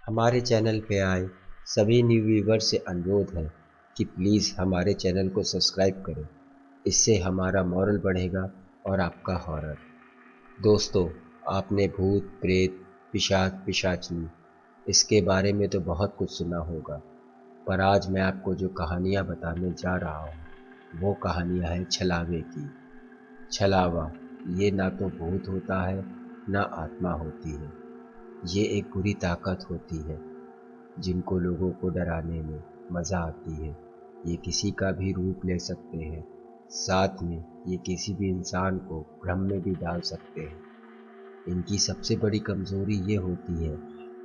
हमारे चैनल पे आए सभी न्यू व्यूवर्स से अनुरोध है कि प्लीज़ हमारे चैनल को सब्सक्राइब करें। इससे हमारा मॉरल बढ़ेगा और आपका हॉरर। दोस्तों, आपने भूत प्रेत पिशाच पिशाचनी इसके बारे में तो बहुत कुछ सुना होगा, पर आज मैं आपको जो कहानियाँ बताने जा रहा हूँ वो कहानियाँ हैं छलावे की। छलावा ये ना तो भूत होता है ना आत्मा होती है। ये एक बुरी ताकत होती है जिनको लोगों को डराने में मज़ा आती है। ये किसी का भी रूप ले सकते हैं, साथ में ये किसी भी इंसान को भ्रम में भी डाल सकते हैं। इनकी सबसे बड़ी कमज़ोरी ये होती है,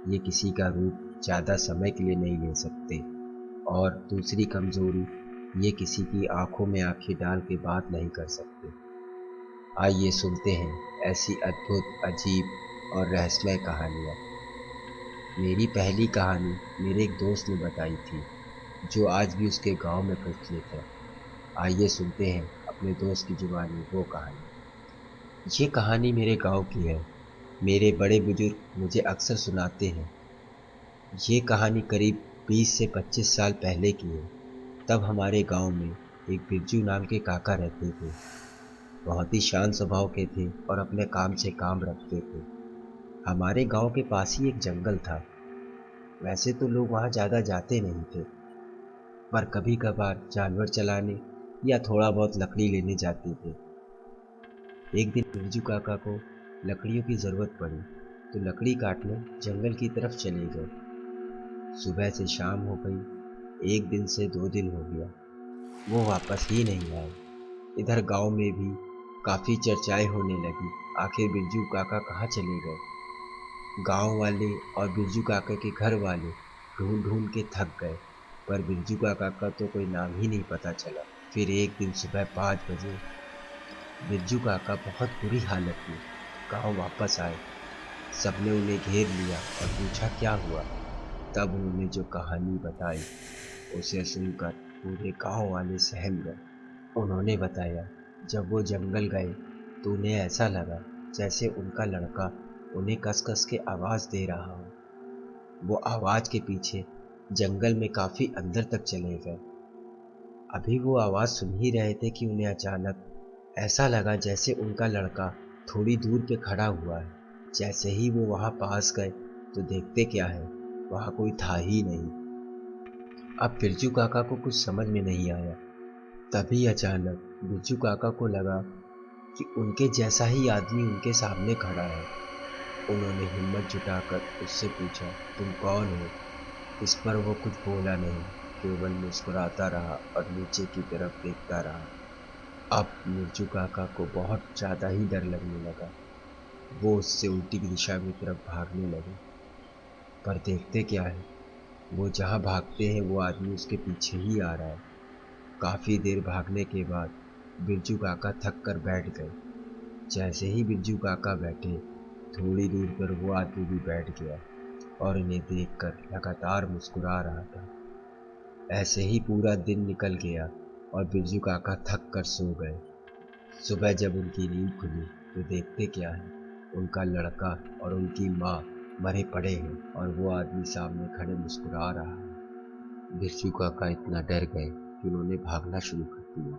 ये किसी का रूप ज़्यादा समय के लिए नहीं ले सकते। और दूसरी कमज़ोरी, ये किसी की आंखों में आंखें डाल के बात नहीं कर सकते। आइए सुनते हैं ऐसी अद्भुत, अजीब और रहस्यमय कहानियाँ। मेरी पहली कहानी मेरे एक दोस्त ने बताई थी, जो आज भी उसके गांव में प्रचलित है। आइए सुनते हैं अपने दोस्त की जुबानी वो कहानी। ये कहानी मेरे गांव की है। मेरे बड़े बुजुर्ग मुझे अक्सर सुनाते हैं। ये कहानी करीब 20 से 25 साल पहले की है। तब हमारे गांव में एक बिरजू नाम के काका रहते थे। बहुत ही शांत स्वभाव के थे और अपने काम से काम रखते थे। हमारे गांव के पास ही एक जंगल था। वैसे तो लोग वहां ज़्यादा जाते नहीं थे, पर कभी कभार जानवर चलाने या थोड़ा बहुत लकड़ी लेने जाते थे। एक दिन बिरजू काका को लकड़ियों की ज़रूरत पड़ी, तो लकड़ी काटने जंगल की तरफ चले गए। सुबह से शाम हो गई, एक दिन से 2 दिन हो गया, वो वापस ही नहीं आए। इधर गांव में भी काफ़ी चर्चाएं होने लगी, आखिर बिरजू काका कहाँ चले गए। गांव वाले और बिरजू काका के घर वाले ढूंढ ढूंढ के थक गए, पर बिरजू काका का तो कोई नाम ही नहीं पता चला। फिर एक दिन सुबह 5 बजे बिरजू काका बहुत बुरी हालत में गांव वापस आए। सबने उन्हें घेर लिया और पूछा क्या हुआ। तब उन्होंने जो कहानी बताई उसे सुनकर पूरे गांव वाले सहम गए। उन्होंने बताया, जब वो जंगल गए तो उन्हें ऐसा लगा जैसे उनका लड़का उन्हें कस कस के आवाज़ दे रहा हो। वो आवाज़ के पीछे जंगल में काफ़ी अंदर तक चले गए। अभी वो आवाज़ सुन ही रहे थे कि उन्हें अचानक ऐसा लगा जैसे उनका लड़का थोड़ी दूर पे खड़ा हुआ है। जैसे ही वो वहाँ पास गए तो देखते क्या है, वहाँ कोई था ही नहीं। अब बिरजू काका को कुछ समझ में नहीं आया। तभी अचानक बिरजू काका को लगा कि उनके जैसा ही आदमी उनके सामने खड़ा है। उन्होंने हिम्मत जुटाकर उससे पूछा, तुम कौन हो? इस पर वो कुछ बोला नहीं, केवल मुस्कुराता रहा और नीचे की तरफ देखता रहा। अब बिरजू काका को बहुत ज़्यादा ही डर लगने लगा। वो उससे उल्टी दिशा की तरफ भागने लगे, पर देखते क्या है, वो जहाँ भागते हैं वो आदमी उसके पीछे ही आ रहा है। काफ़ी देर भागने के बाद बिरजू काका थक कर बैठ गए। जैसे ही बिरजू काका बैठे, थोड़ी दूर पर वो आदमी भी बैठ गया और इन्हें देखकर लगातार मुस्कुरा रहा था। ऐसे ही पूरा दिन निकल गया और बिरजू काका थक कर सो गए। सुबह जब उनकी नींद खुली तो देखते क्या है, उनका लड़का और उनकी माँ मरे पड़े हैं और वो आदमी सामने खड़े मुस्कुरा रहा है। बिरजू काका इतना डर गए कि उन्होंने भागना शुरू कर दिया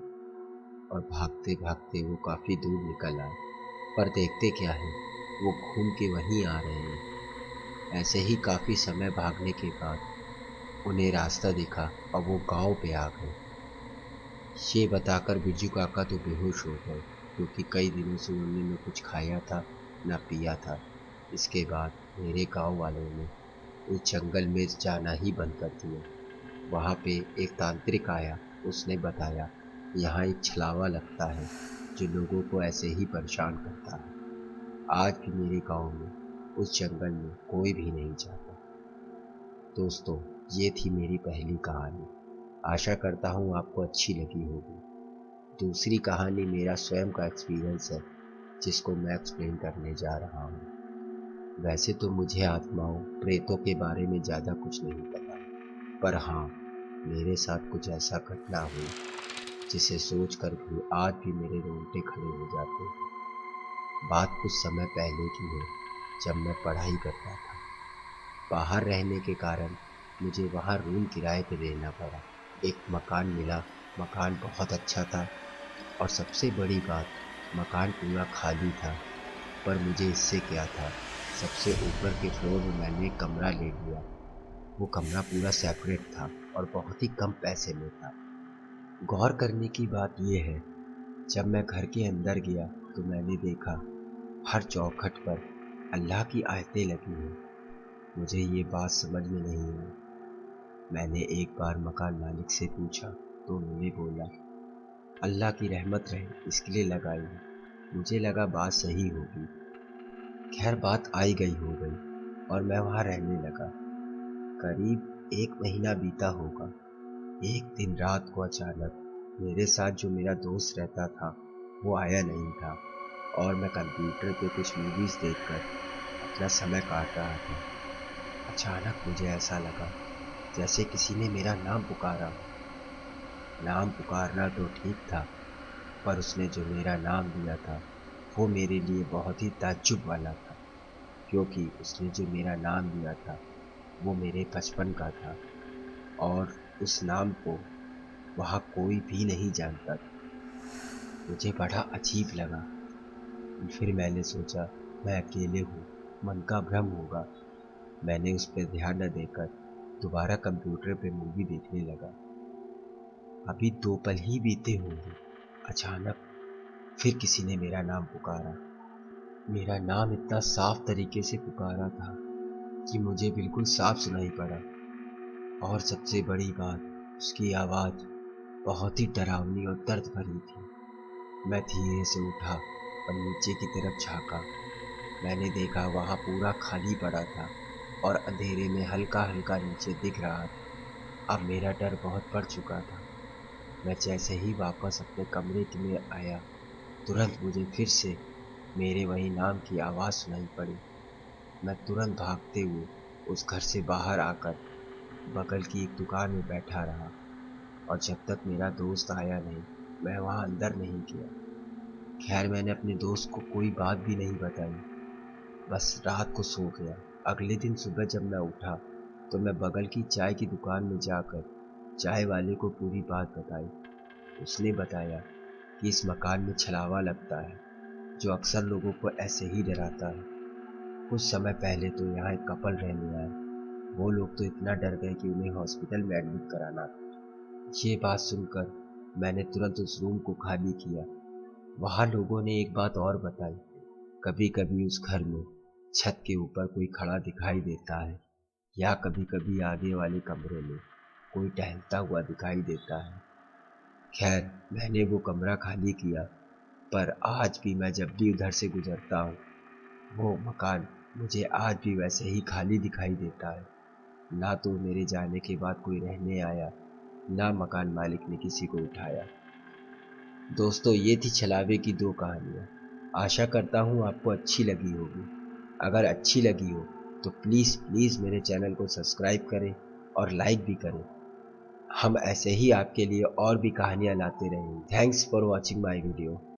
और भागते भागते वो काफ़ी दूर निकल आए। पर देखते क्या है, वो घूम के वहीं आ रहे हैं। ऐसे ही काफ़ी समय भागने के बाद उन्हें रास्ता दिखा और वो गांव पे आ गए। ये बताकर बिरजू काका तो बेहोश हो गए, क्योंकि कई दिनों से उन्होंने न कुछ खाया था न पिया था। इसके बाद मेरे गांव वालों ने उस जंगल में जाना ही बंद कर दिया। वहाँ पे एक तांत्रिक आया, उसने बताया यहाँ एक छलावा लगता है जो लोगों को ऐसे ही परेशान करता है। आज भी मेरे गांव में उस जंगल में कोई भी नहीं जाता। दोस्तों, ये थी मेरी पहली कहानी। आशा करता हूँ आपको अच्छी लगी होगी। दूसरी कहानी मेरा स्वयं का एक्सपीरियंस है, जिसको मैं एक्सप्लेन करने जा रहा हूँ। वैसे तो मुझे आत्माओं प्रेतों के बारे में ज़्यादा कुछ नहीं पता, पर हाँ, मेरे साथ कुछ ऐसा घटना हुई जिसे सोच कर भी आज भी मेरे रोंगटे खड़े हो जाते हैं। बात कुछ समय पहले की है, जब मैं पढ़ाई करता था। बाहर रहने के कारण मुझे वहाँ रूम किराए पे देना पड़ा। एक मकान मिला, मकान बहुत अच्छा था और सबसे बड़ी बात, मकान पूरा खाली था। पर मुझे इससे क्या था, सबसे ऊपर के फ्लोर में मैंने एक कमरा ले लिया। वो कमरा पूरा सेपरेट था और बहुत ही कम पैसे में था। गौर करने की बात यह है, जब मैं घर के अंदर गया तो मैंने देखा हर चौखट पर अल्लाह की आयतें लगी हैं। मुझे ये बात समझ में नहीं आई। मैंने एक बार मकान मालिक से पूछा तो उन्होंने बोला अल्लाह की रहमत रहे इसके लिए लगाई है। मुझे लगा बात सही होगी। खैर बात आई गई हो गई और मैं वहाँ रहने लगा। करीब एक महीना बीता होगा। एक दिन रात को अचानक मेरे साथ जो मेरा दोस्त रहता था वो आया नहीं था और मैं कंप्यूटर पे कुछ मूवीज देखकर अपना समय काट रहा था। अचानक मुझे ऐसा लगा जैसे किसी ने मेरा नाम पुकारा। नाम पुकारना तो ठीक था, पर उसने जो मेरा नाम लिया था वो मेरे लिए बहुत ही ताज्जुब वाला था, क्योंकि उसने जो मेरा नाम लिया था वो मेरे बचपन का था और उस नाम को वहाँ कोई भी नहीं जानता था। मुझे बड़ा अजीब लगा। फिर मैंने सोचा मैं अकेले हूँ, मन का भ्रम होगा। मैंने उस पर ध्यान न देकर दोबारा कंप्यूटर पे मूवी देखने लगा। अभी 2 पल ही बीते होंगे, अचानक फिर किसी ने मेरा नाम पुकारा। मेरा नाम इतना साफ तरीके से पुकारा था कि मुझे बिल्कुल साफ सुनाई पड़ा। और सबसे बड़ी बात, उसकी आवाज़ बहुत ही डरावनी और दर्द भरी थी। मैं धीरे से उठा और नीचे की तरफ झांका। मैंने देखा वहाँ पूरा खाली पड़ा था और अंधेरे में हल्का हल्का नीचे दिख रहा था। अब मेरा डर बहुत बढ़ चुका था। मैं जैसे ही वापस अपने कमरे में आया, तुरंत मुझे फिर से मेरे वही नाम की आवाज़ सुनाई पड़ी। मैं तुरंत भागते हुए उस घर से बाहर आकर बगल की एक दुकान में बैठा रहा और जब तक मेरा दोस्त आया नहीं, मैं वहाँ अंदर नहीं गया। खैर मैंने अपने दोस्त को कोई बात भी नहीं बताई, बस रात को सो गया। अगले दिन सुबह जब मैं उठा तो मैं बगल की चाय की दुकान में जाकर चाय वाले को पूरी बात बताई। उसने बताया कि इस मकान में छलावा लगता है जो अक्सर लोगों को ऐसे ही डराता है। कुछ समय पहले तो यहाँ एक कपल रहने आए। वो लोग तो इतना डर गए कि उन्हें हॉस्पिटल में एडमिट कराना था। ये बात सुनकर मैंने तुरंत उस रूम को खाली किया। वहाँ लोगों ने एक बात और बताई, कभी कभी उस घर में छत के ऊपर कोई खड़ा दिखाई देता है या कभी कभी आगे वाले कमरे में कोई टहलता हुआ दिखाई देता है। खैर मैंने वो कमरा खाली किया, पर आज भी मैं जब भी उधर से गुजरता हूँ वो मकान मुझे आज भी वैसे ही खाली दिखाई देता है। ना तो मेरे जाने के बाद कोई रहने आया, ना मकान मालिक ने किसी को उठाया। दोस्तों ये थी छलावे की 2 कहानियाँ। आशा करता हूँ आपको अच्छी लगी होगी। अगर अच्छी लगी हो तो प्लीज़ प्लीज़ मेरे चैनल को सब्सक्राइब करें और लाइक भी करें। हम ऐसे ही आपके लिए और भी कहानियाँ लाते रहेंगे। Thanks for watching my video.